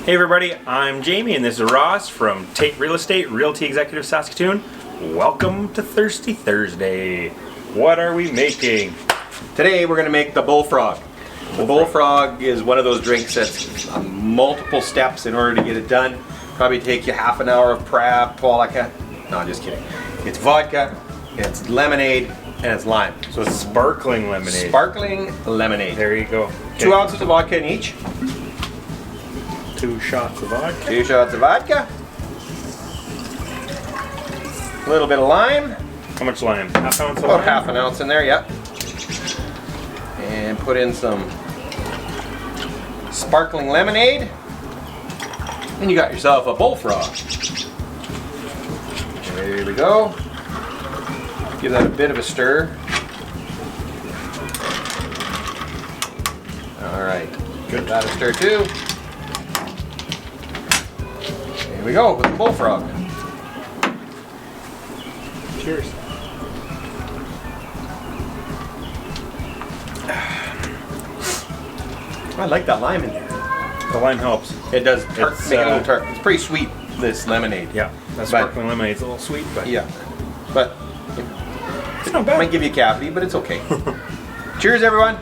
Hey everybody, I'm Jamie and this is Ross from Tait Real Estate, Realty Executive Saskatoon. Welcome to Thirsty Thursday. What are we making? Today we're going to make the Bullfrog. The Bullfrog is one of those drinks that's multiple steps in order to get it done. Probably take you half an hour of prep, all that kind. No, just kidding. It's vodka, it's lemonade, and it's lime. So it's sparkling lemonade. Sparkling lemonade. There you go. 2 ounces of vodka in each. 2 shots of vodka. 2 shots of vodka. A little bit of lime. How much lime? Half ounce of About lime? half an ounce in there, yep. And put in some sparkling lemonade. And you got yourself a Bullfrog. There we go. Give that a bit of a stir. Alright. Give that a stir too. Here we go with the Bullfrog. Cheers. I like that lime in there. The lime helps. It does tart, It's, make it a little tart. It's pretty sweet, this lemonade. Yeah, that sparkling lemonade's a little sweet, but Yeah. But it's not bad. might give you a cavity, but it's okay. Cheers, everyone.